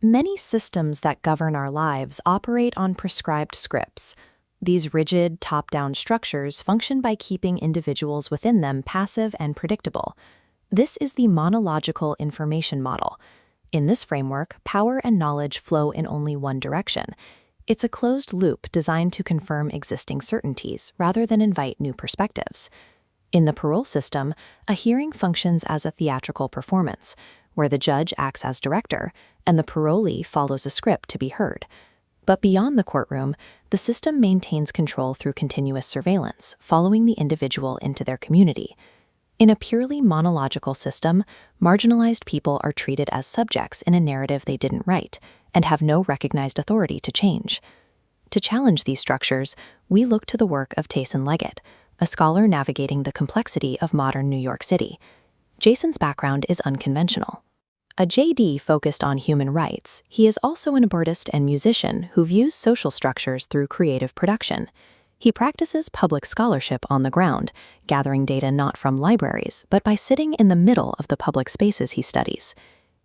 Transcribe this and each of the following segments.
Many systems that govern our lives operate on prescribed scripts. These rigid, top-down structures function by keeping individuals within them passive and predictable. This is the monological information model. In this framework, power and knowledge flow in only one direction. It's a closed loop designed to confirm existing certainties rather than invite new perspectives. In the parole system, a hearing functions as a theatrical performance, where the judge acts as director and the parolee follows a script to be heard. But beyond the courtroom, the system maintains control through continuous surveillance, following the individual into their community. In a purely monological system, marginalized people are treated as subjects in a narrative they didn't write and have no recognized authority to change. To challenge these structures, we look to the work of Jason Leggett, a scholar navigating the complexity of modern New York City. Jason's background is unconventional. A JD focused on human rights, he is also an artist and musician who views social structures through creative production. He practices public scholarship on the ground, gathering data not from libraries, but by sitting in the middle of the public spaces he studies.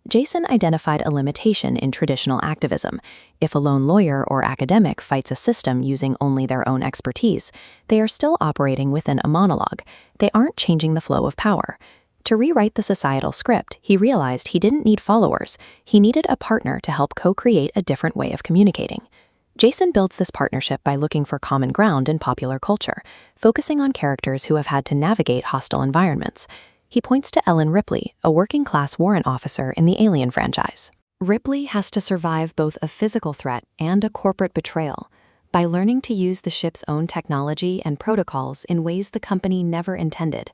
Jason identified a limitation in traditional activism. If a lone lawyer or academic fights a system using only their own expertise, they are still operating within a monologue. They aren't changing the flow of power. To rewrite the societal script, he realized he didn't need followers. He needed a partner to help co-create a different way of communicating. Jason builds this partnership by looking for common ground in popular culture, focusing on characters who have had to navigate hostile environments. He points to Ellen Ripley, a working-class warrant officer in the Alien franchise. Ripley has to survive both a physical threat and a corporate betrayal by learning to use the ship's own technology and protocols in ways the company never intended.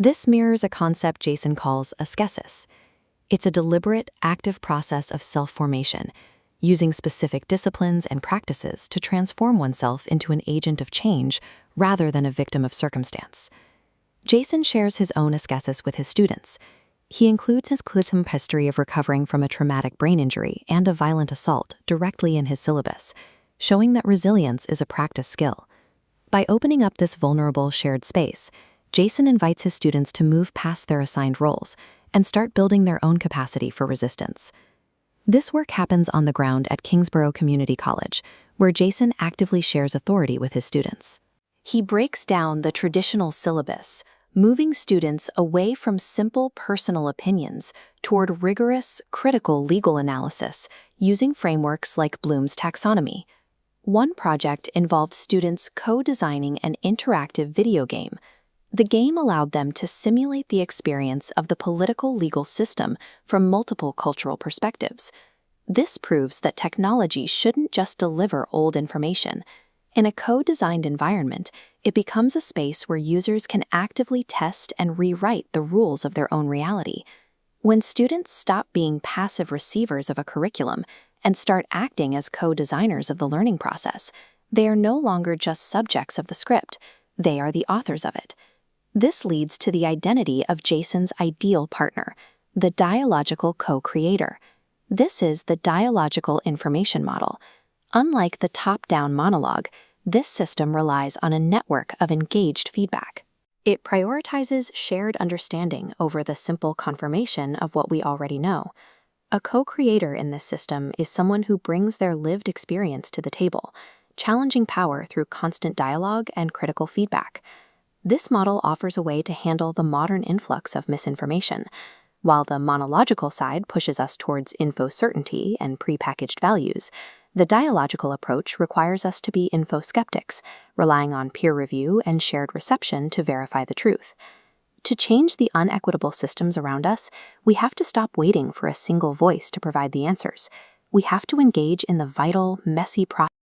This mirrors a concept Jason calls ascesis. It's a deliberate, active process of self-formation, using specific disciplines and practices to transform oneself into an agent of change rather than a victim of circumstance. Jason shares his own ascesis with his students. He includes his history of recovering from a traumatic brain injury and a violent assault directly in his syllabus, showing that resilience is a practice skill. By opening up this vulnerable shared space, Jason invites his students to move past their assigned roles and start building their own capacity for resistance. This work happens on the ground at Kingsborough Community College, where Jason actively shares authority with his students. He breaks down the traditional syllabus, moving students away from simple personal opinions toward rigorous, critical legal analysis using frameworks like Bloom's taxonomy. One project involved students co-designing an interactive video game. The game allowed them to simulate the experience of the political legal system from multiple cultural perspectives. This proves that technology shouldn't just deliver old information. In a co-designed environment, it becomes a space where users can actively test and rewrite the rules of their own reality. When students stop being passive receivers of a curriculum and start acting as co-designers of the learning process, they are no longer just subjects of the script, they are the authors of it. This leads to the identity of Jason's ideal partner, the dialogical co-creator. This is the dialogical information model. Unlike the top-down monologue, this system relies on a network of engaged feedback. It prioritizes shared understanding over the simple confirmation of what we already know. A co-creator in this system is someone who brings their lived experience to the table, challenging power through constant dialogue and critical feedback. This model offers a way to handle the modern influx of misinformation. While the monological side pushes us towards info certainty and prepackaged values, the dialogical approach requires us to be info skeptics, relying on peer review and shared reception to verify the truth. To change the unequitable systems around us, we have to stop waiting for a single voice to provide the answers. We have to engage in the vital, messy process